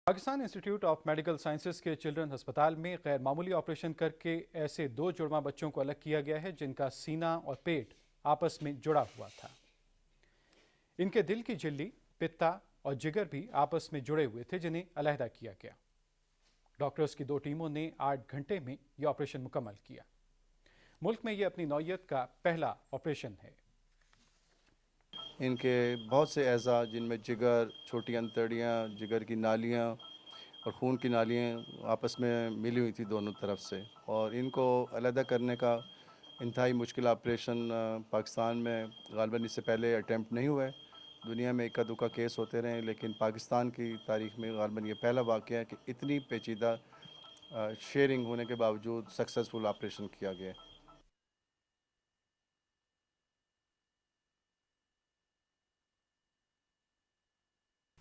Pakistan institute of medical sciences کے children ہسپتال میں غیر معمولی آپریشن کر کے ایسے 2 جڑواں بچوں کو الگ کیا گیا ہے جن کا سینہ اور پیٹ آپس میں جڑا ہوا تھا۔ ان کے دل کی جھلی، پتا اور جگر بھی آپس میں جڑے ہوئے تھے جنہیں علیحدہ کیا گیا۔ ڈاکٹرز کی 2 ٹیموں نے 8 گھنٹے میں یہ آپریشن مکمل کیا۔ ملک میں یہ اپنی نوعیت کا پہلا آپریشن ہے۔ ان کے بہت سے اعضاء جن میں جگر، چھوٹی انتڑیاں، جگر کی نالیاں اور خون کی نالیاں آپس میں ملی ہوئی تھی دونوں طرف سے، اور ان کو علیحدہ کرنے کا انتہائی مشکل آپریشن پاکستان میں غالباً اس سے پہلے اٹیمپٹ نہیں ہوئے۔ دنیا میں اکا دکا کیس ہوتے رہے، لیکن پاکستان کی تاریخ میں غالباً یہ پہلا واقعہ ہے کہ اتنی پیچیدہ شیئرنگ ہونے کے باوجود سکسیسفل آپریشن کیا گیا۔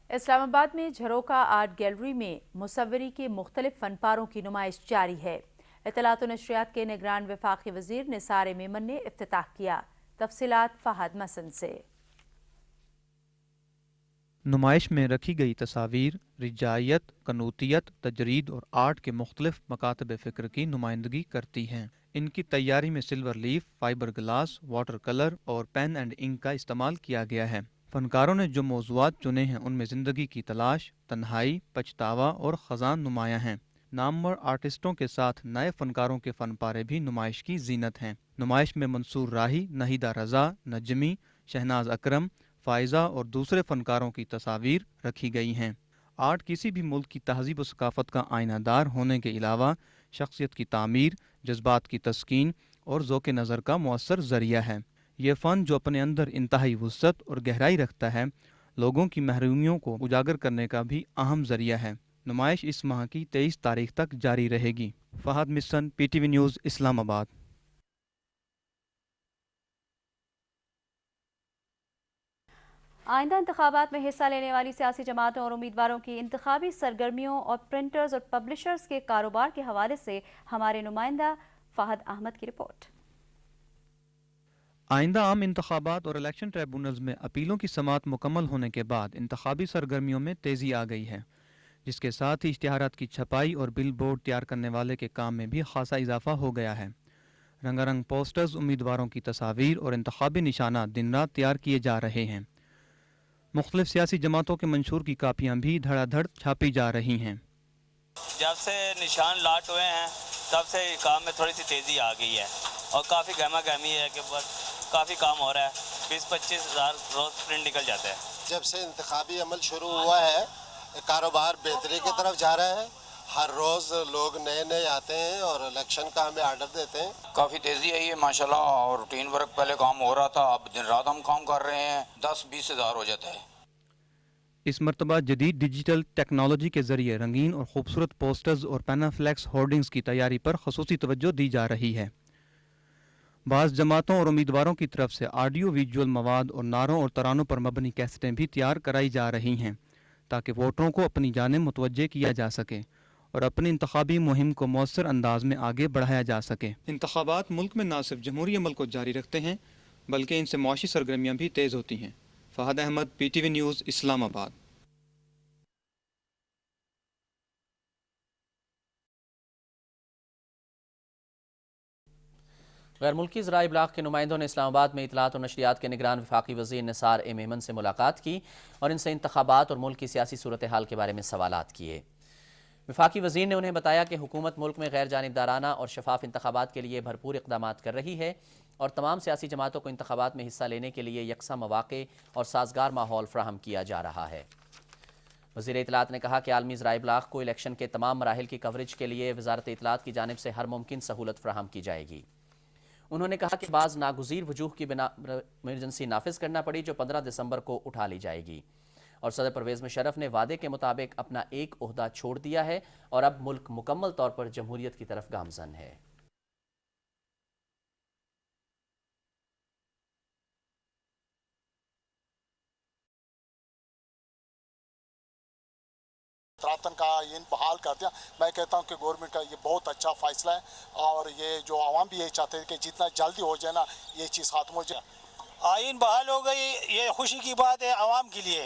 اسلام آباد میں جھروکا آرٹ گیلری میں مصوری کے مختلف فن پاروں کی نمائش جاری ہے۔ اطلاعات و نشریات کے نگران وفاقی وزیر نثار میمن نے افتتاح کیا۔ تفصیلات فہد مسن سے۔ نمائش میں رکھی گئی تصاویر رجائیت، قنوتیت، تجرید اور آرٹ کے مختلف مکاتب فکر کی نمائندگی کرتی ہیں۔ ان کی تیاری میں silver leaf, fibre glass, water colour اور پین اینڈ انک کا استعمال کیا گیا ہے۔ فنکاروں نے جو موضوعات چنے ہیں ان میں زندگی کی تلاش، تنہائی، پچھتاوا اور خزاں نمایاں ہیں۔ نامور آرٹسٹوں کے ساتھ نئے فنکاروں کے فن پارے بھی نمائش کی زینت ہیں۔ نمائش میں منصور راہی، نہیدہ رضا، نجمی، شہناز اکرم، فائزہ اور دوسرے فنکاروں کی تصاویر رکھی گئی ہیں۔ آرٹ کسی بھی ملک کی تہذیب و ثقافت کا آئینہ دار ہونے کے علاوہ شخصیت کی تعمیر، جذبات کی تسکین اور ذوق نظر کا مؤثر ذریعہ ہے۔ یہ فن جو اپنے اندر انتہائی وسعت اور گہرائی رکھتا ہے، لوگوں کی محرومیوں کو اجاگر کرنے کا بھی اہم ذریعہ ہے۔ نمائش اس ماہ کی 23 تاریخ تک جاری رہے گی۔ فہد مسن، P T V news, Islamabad. آئندہ انتخابات میں حصہ لینے والی سیاسی جماعتوں اور امیدواروں کی انتخابی سرگرمیوں اور پرنٹرز اور پبلشرز کے کاروبار کے حوالے سے ہمارے نمائندہ فہد احمد کی رپورٹ۔ آئندہ عام انتخابات اور الیکشن ٹریبونلز میں اپیلوں کی سماعت مکمل ہونے کے بعد انتخابی سرگرمیوں میں تیزی آ گئی ہے، جس کے ساتھ ہی اشتہارات کی چھپائی اور بل بورڈ تیار کرنے والے کے کام میں بھی خاصا اضافہ ہو گیا ہے۔ رنگا رنگ پوسٹرز، امیدواروں کی تصاویر اور انتخابی نشانات دن رات تیار کیے جا رہے ہیں۔ مختلف سیاسی جماعتوں کے منشور کی کاپیاں بھی دھڑا دھڑ چھاپی جا رہی ہیں۔ جب سے نشان لاٹ ہوئے ہیں تب سے کام میں تھوڑی سی تیزی آ گئی ہے اور کافی گہما گہمی ہے کہ بس کافی کام ہو رہا ہے۔ 20-25 ہزار روز پرنٹ نکل جاتا ہے۔ جب سے انتخابی عمل شروع ہوا ہے کاروبار بہتری کی طرف جا رہا ہے۔ ہر روز لوگ نئے نئے آتے ہیں اور الیکشن کا ہمیں آرڈر دیتے ہیں۔ کافی تیزی آئی ہے ماشاءاللہ، اور روٹین ورک پہلے کام ہو رہا تھا، اب دن رات ہم کام کر رہے ہیں، 10-20 ہزار ہو جاتا ہے۔ اس مرتبہ جدید ڈیجیٹل ٹیکنالوجی کے ذریعے رنگین اور خوبصورت پوسٹرز اور پینافلیکس ہورڈنگز کی تیاری پر خصوصی توجہ دی جا رہی ہے۔ بعض جماعتوں اور امیدواروں کی طرف سے آڈیو ویجول مواد اور نعروں اور ترانوں پر مبنی کیسٹیں بھی تیار کرائی جا رہی ہیں تاکہ ووٹروں کو اپنی جانب متوجہ کیا جا سکے اور اپنی انتخابی مہم کو مؤثر انداز میں آگے بڑھایا جا سکے۔ انتخابات ملک میں نہ صرف جمہوری عمل کو جاری رکھتے ہیں بلکہ ان سے معاشی سرگرمیاں بھی تیز ہوتی ہیں۔ Fahad Ahmed, P T V news, Islamabad. غیر ملکی ذرائع ابلاغ کے نمائندوں نے اسلام آباد میں اطلاعات و نشریات کے نگران وفاقی وزیر نثار میمن سے ملاقات کی اور ان سے انتخابات اور ملک کی سیاسی صورتحال کے بارے میں سوالات کیے۔ وفاقی وزیر نے انہیں بتایا کہ حکومت ملک میں غیر جانبدارانہ اور شفاف انتخابات کے لیے بھرپور اقدامات کر رہی ہے اور تمام سیاسی جماعتوں کو انتخابات میں حصہ لینے کے لیے یکساں مواقع اور سازگار ماحول فراہم کیا جا رہا ہے۔ وزیر اطلاعات نے کہا کہ عالمی ذرائع ابلاغ کو الیکشن کے تمام مراحل کی کوریج کے لیے وزارت اطلاعات کی جانب سے ہر ممکن سہولت فراہم کی جائے گی۔ انہوں نے کہا کہ بعض ناگزیر وجوہ کی بنا ایمرجنسی نافذ کرنا پڑی جو 15 دسمبر کو اٹھا لی جائے گی، اور صدر پرویز مشرف نے وعدے کے مطابق اپنا ایک عہدہ چھوڑ دیا ہے اور اب ملک مکمل طور پر جمہوریت کی طرف گامزن ہے۔ تراتن کا آئین بحال کر دیا۔ میں کہتا ہوں کہ گورنمنٹ کا یہ بہت اچھا فیصلہ ہے اور یہ جو عوام بھی یہی چاہتے ہیں کہ جتنا جلدی ہو جائے نا یہ چیز ختم ہو جائے۔ آئین بحال ہو گئی، یہ خوشی کی بات ہے عوام کے لیے،